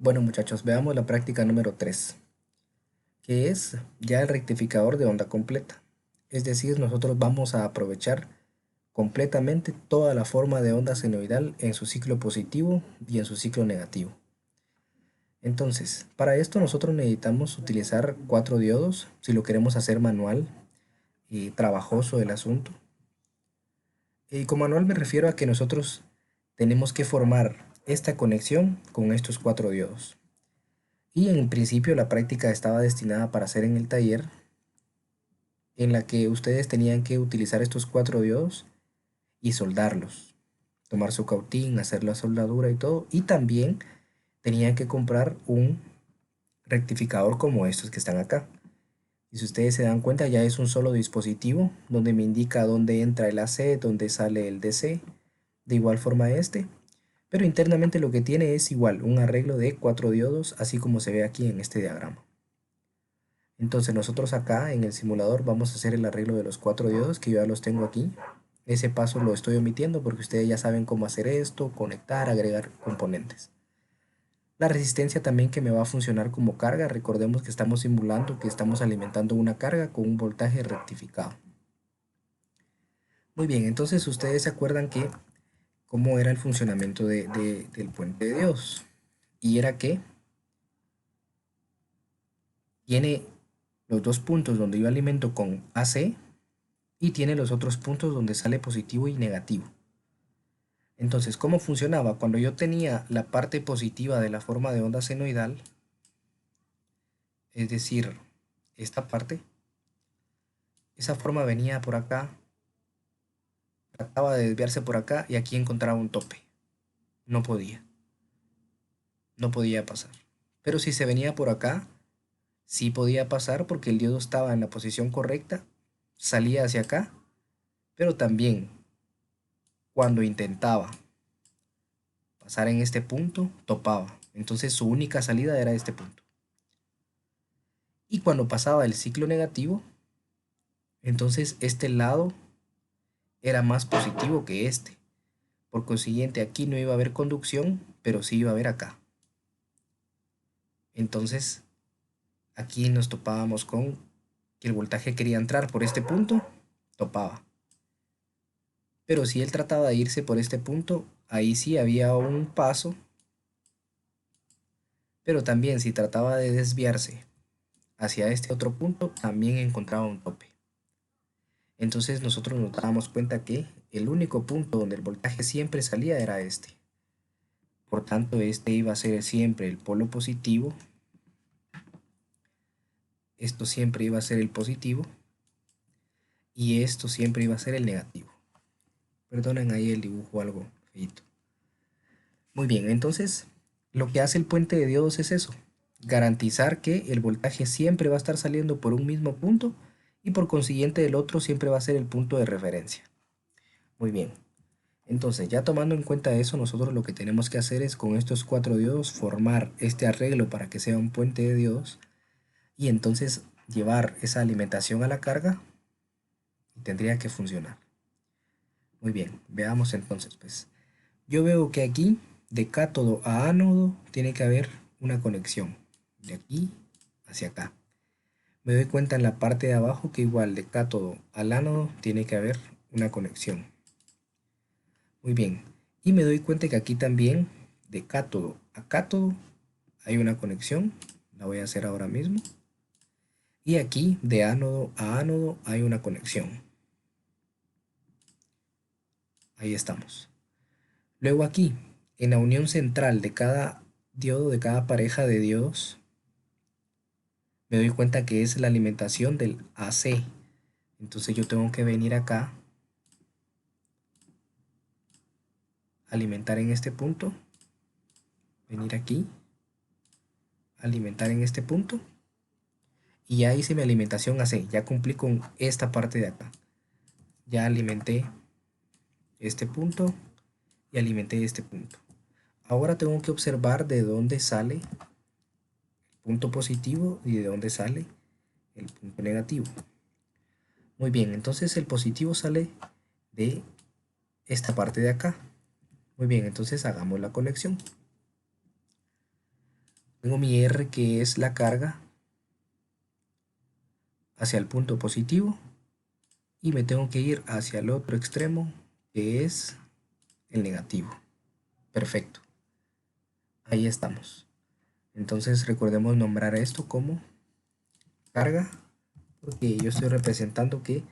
Bueno muchachos, veamos la práctica número 3, que es ya el rectificador de onda completa. Es decir, nosotros vamos a aprovechar completamente toda la forma de onda senoidal en su ciclo positivo y en su ciclo negativo. Entonces, para esto nosotros necesitamos utilizar 4 diodos, si lo queremos hacer manual y trabajoso el asunto. Y con manual me refiero a que nosotros tenemos que formar esta conexión con estos 4 diodos. Y en principio la práctica estaba destinada para hacer en el taller, en la que ustedes tenían que utilizar estos 4 diodos y soldarlos. Tomar su cautín, hacer la soldadura y todo. Y también tenían que comprar un rectificador como estos que están acá. Y si ustedes se dan cuenta, ya es un solo dispositivo donde me indica dónde entra el AC, dónde sale el DC. De igual forma este. Pero internamente lo que tiene es igual, un arreglo de 4 diodos, así como se ve aquí en este diagrama. Entonces nosotros acá en el simulador vamos a hacer el arreglo de los 4 diodos que yo ya los tengo aquí. Ese paso lo estoy omitiendo porque ustedes ya saben cómo hacer esto, conectar, agregar componentes. La resistencia también que me va a funcionar como carga, recordemos que estamos simulando que estamos alimentando una carga con un voltaje rectificado. Muy bien, entonces ustedes se acuerdan que cómo era el funcionamiento del puente de diodos. Y era que tiene los dos puntos donde yo alimento con AC y tiene los otros puntos donde sale positivo y negativo. Entonces, ¿cómo funcionaba? Cuando yo tenía la parte positiva de la forma de onda senoidal, es decir, esta parte, esa forma venía por acá, trataba de desviarse por acá y aquí encontraba un tope. No podía, no podía pasar. Pero si se venía por acá, sí podía pasar porque el diodo estaba en la posición correcta, salía hacia acá, pero también cuando intentaba pasar en este punto, topaba. Entonces su única salida era este punto. Y cuando pasaba el ciclo negativo, entonces este lado era más positivo que este. Por consiguiente, aquí no iba a haber conducción, pero sí iba a haber acá. Entonces, aquí nos topábamos con que el voltaje quería entrar por este punto, topaba. Pero si él trataba de irse por este punto, ahí sí había un paso. Pero también si trataba de desviarse hacia este otro punto, también encontraba un tope. Entonces nosotros nos dábamos cuenta que el único punto donde el voltaje siempre salía era este. Por tanto, este iba a ser siempre el polo positivo. Esto siempre iba a ser el positivo. Y esto siempre iba a ser el negativo. Perdonen ahí el dibujo algo feito. Muy bien, entonces lo que hace el puente de diodos es eso. Garantizar que el voltaje siempre va a estar saliendo por un mismo punto y por consiguiente el otro siempre va a ser el punto de referencia. Muy bien. Entonces, ya tomando en cuenta eso, nosotros lo que tenemos que hacer es con estos 4 diodos formar este arreglo para que sea un puente de diodos y entonces llevar esa alimentación a la carga y tendría que funcionar. Muy bien, veamos entonces pues. Yo veo que aquí de cátodo a ánodo tiene que haber una conexión de aquí hacia acá. Me doy cuenta en la parte de abajo que igual de cátodo al ánodo tiene que haber una conexión. Muy bien. Y me doy cuenta que aquí también, de cátodo a cátodo, hay una conexión. La voy a hacer ahora mismo. Y aquí, de ánodo a ánodo, hay una conexión. Ahí estamos. Luego aquí, en la unión central de cada diodo, de cada pareja de diodos, me doy cuenta que es la alimentación del AC. Entonces yo tengo que venir acá, alimentar en este punto, venir aquí, alimentar en este punto. Y ya hice mi alimentación AC, ya cumplí con esta parte de acá. Ya alimenté este punto y alimenté este punto. Ahora tengo que observar de dónde sale el punto positivo y de dónde sale el punto negativo. Muy bien, entonces el positivo sale de esta parte de acá. Muy bien, entonces hagamos la conexión. Tengo mi R que es la carga hacia el punto positivo y me tengo que ir hacia el otro extremo que es el negativo. Perfecto. Ahí estamos. Entonces recordemos nombrar esto como carga, porque yo estoy representando que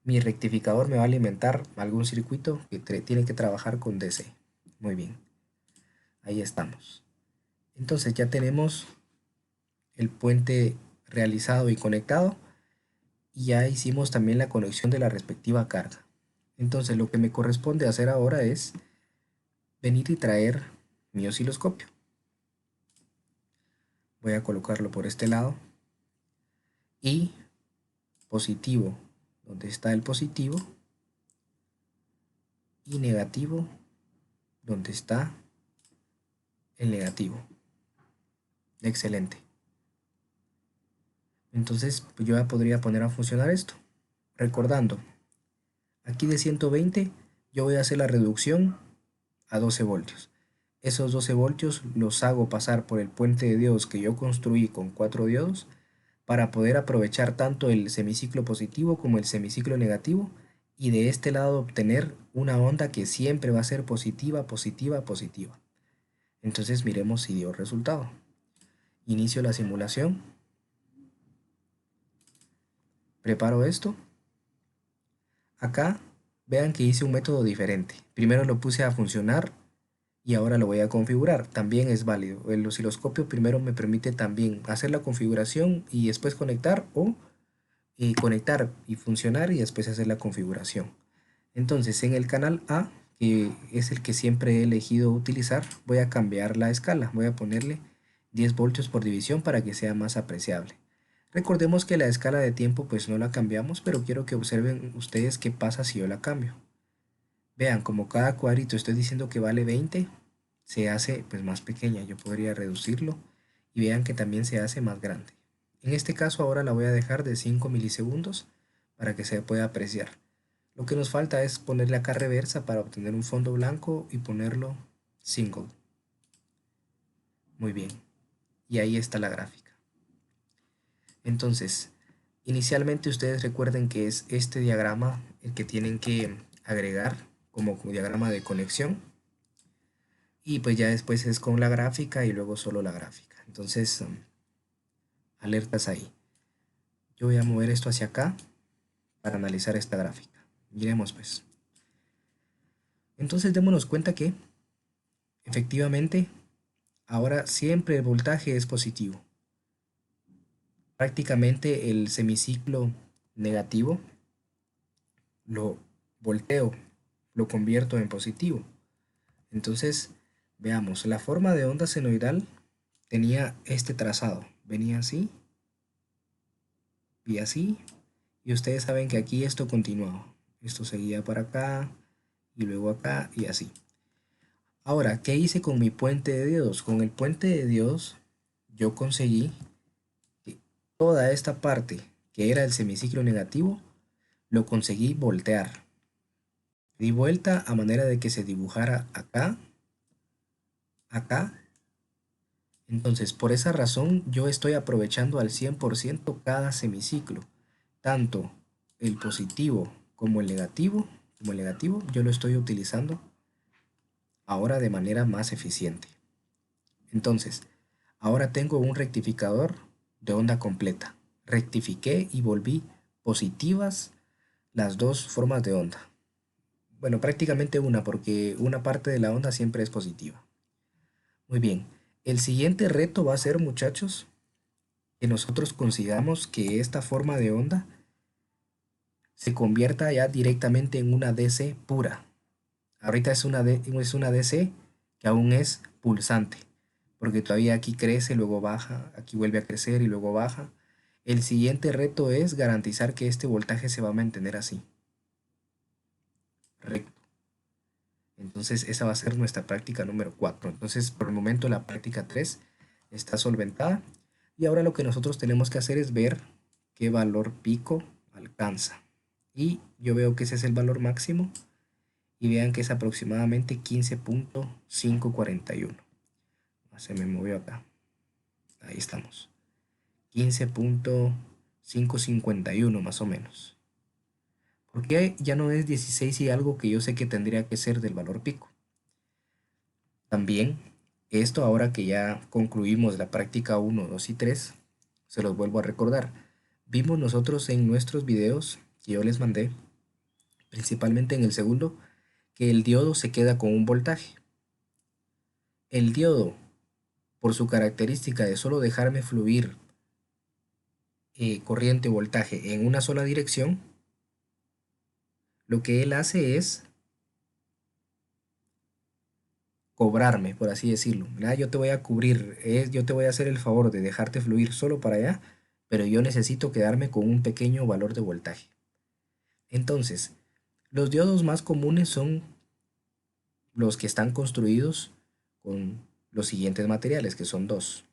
mi rectificador me va a alimentar algún circuito que tiene que trabajar con DC. Muy bien. Ahí estamos. Entonces ya tenemos el puente realizado y conectado. Y ya hicimos también la conexión de la respectiva carga. Entonces lo que me corresponde hacer ahora es venir y traer mi osciloscopio. Voy a colocarlo por este lado y positivo donde está el positivo y negativo donde está el negativo. Excelente. Entonces pues yo ya podría poner a funcionar esto. Recordando, aquí de 120 yo voy a hacer la reducción a 12 voltios. Esos 12 voltios los hago pasar por el puente de diodos que yo construí con 4 diodos para poder aprovechar tanto el semiciclo positivo como el semiciclo negativo y de este lado obtener una onda que siempre va a ser positiva, positiva, positiva. Entonces miremos si dio resultado. Inicio la simulación. Preparo esto. Acá vean que hice un método diferente. Primero lo puse a funcionar y ahora lo voy a configurar. También es válido. El osciloscopio primero me permite también hacer la configuración y después conectar o conectar y funcionar y después hacer la configuración. Entonces en el canal A, que es el que siempre he elegido utilizar, voy a cambiar la escala. Voy a ponerle 10 voltios por división para que sea más apreciable. Recordemos que la escala de tiempo pues no la cambiamos, pero quiero que observen ustedes qué pasa si yo la cambio. Vean, como cada cuadrito estoy diciendo que vale 20, se hace pues más pequeña. Yo podría reducirlo y vean que también se hace más grande. En este caso ahora la voy a dejar de 5 milisegundos para que se pueda apreciar. Lo que nos falta es ponerle acá reversa para obtener un fondo blanco y ponerlo single. Muy bien. Y ahí está la gráfica. Entonces, inicialmente ustedes recuerden que es este diagrama el que tienen que agregar como diagrama de conexión. Y pues ya después es con la gráfica y luego solo la gráfica. Entonces, alertas ahí. Yo voy a mover esto hacia acá para analizar esta gráfica. Miremos pues. Entonces démonos cuenta que efectivamente ahora siempre el voltaje es positivo. Prácticamente el semiciclo negativo lo volteo, lo convierto en positivo. Entonces, veamos, la forma de onda senoidal tenía este trazado. Venía así y así. Y ustedes saben que aquí esto continuaba. Esto seguía para acá y luego acá y así. Ahora, ¿qué hice con mi puente de diodos? Con el puente de diodos yo conseguí que toda esta parte que era el semiciclo negativo lo conseguí voltear. Di vuelta a manera de que se dibujara acá, acá. Entonces, por esa razón yo estoy aprovechando al 100% cada semiciclo. Tanto el positivo como el negativo, yo lo estoy utilizando ahora de manera más eficiente. Entonces, ahora tengo un rectificador de onda completa. Rectifiqué y volví positivas las dos formas de onda. Bueno, prácticamente una, porque una parte de la onda siempre es positiva. Muy bien. El siguiente reto va a ser, muchachos, que nosotros consigamos que esta forma de onda se convierta ya directamente en una DC pura. Ahorita es una DC que aún es pulsante, porque todavía aquí crece, luego baja, aquí vuelve a crecer y luego baja. El siguiente reto es garantizar que este voltaje se va a mantener así, recto. Entonces esa va a ser nuestra práctica número 4. Entonces por el momento la práctica 3 está solventada y ahora lo que nosotros tenemos que hacer es ver qué valor pico alcanza. Y yo veo que ese es el valor máximo y vean que es aproximadamente 15.541. Se me movió acá. Ahí estamos. 15.551 más o menos. ¿Por qué ya no es 16 y algo que yo sé que tendría que ser del valor pico? También, esto ahora que ya concluimos la práctica 1, 2 y 3, se los vuelvo a recordar. Vimos nosotros en nuestros videos que yo les mandé, principalmente en el segundo, que el diodo se queda con un voltaje. El diodo, por su característica de solo dejarme fluir corriente o voltaje en una sola dirección, lo que él hace es cobrarme, por así decirlo. ¿Verdad? Yo te voy a cubrir, yo te voy a hacer el favor de dejarte fluir solo para allá, pero yo necesito quedarme con un pequeño valor de voltaje. Entonces, los diodos más comunes son los que están construidos con los siguientes materiales, que son dos.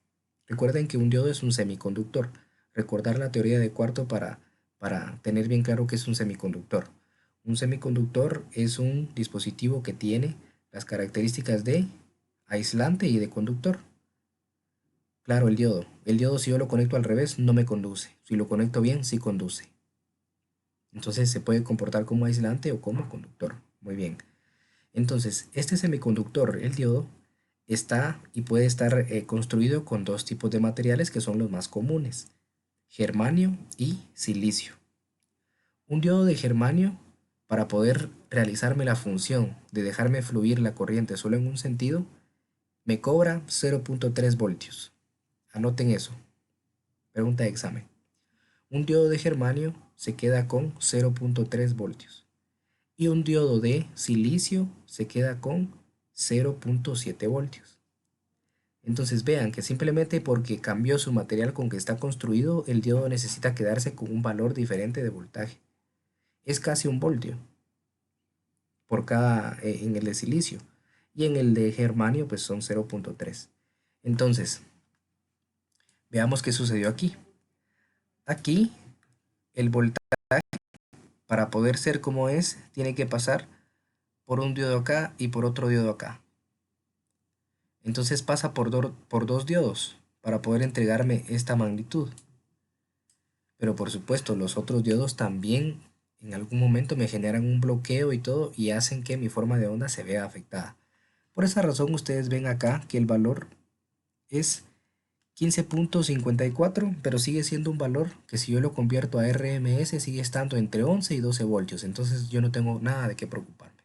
Recuerden que un diodo es un semiconductor. Recordar la teoría de cuarto para tener bien claro que es un semiconductor. Un semiconductor es un dispositivo que tiene las características de aislante y de conductor. Claro, el diodo. El diodo si yo lo conecto al revés no me conduce. Si lo conecto bien, sí conduce. Entonces se puede comportar como aislante o como conductor. Muy bien. Entonces, este semiconductor, el diodo, está y puede estar construido con dos tipos de materiales que son los más comunes, germanio y silicio. Un diodo de germanio, para poder realizarme la función de dejarme fluir la corriente solo en un sentido, me cobra 0.3 voltios. Anoten eso. Pregunta de examen. Un diodo de germanio se queda con 0.3 voltios. Y un diodo de silicio se queda con 0.7 voltios. Entonces vean que simplemente porque cambió su material con que está construido, el diodo necesita quedarse con un valor diferente de voltaje. Es casi un voltio por cada en el de silicio, y en el de germanio pues son 0.3. Entonces, veamos qué sucedió aquí. Aquí el voltaje, para poder ser como es, tiene que pasar por un diodo acá y por otro diodo acá. Entonces pasa por dos diodos para poder entregarme esta magnitud. Pero por supuesto, los otros diodos también en algún momento me generan un bloqueo y todo y hacen que mi forma de onda se vea afectada. Por esa razón ustedes ven acá que el valor es 15.54, pero sigue siendo un valor que si yo lo convierto a RMS sigue estando entre 11 y 12 voltios. Entonces yo no tengo nada de qué preocuparme.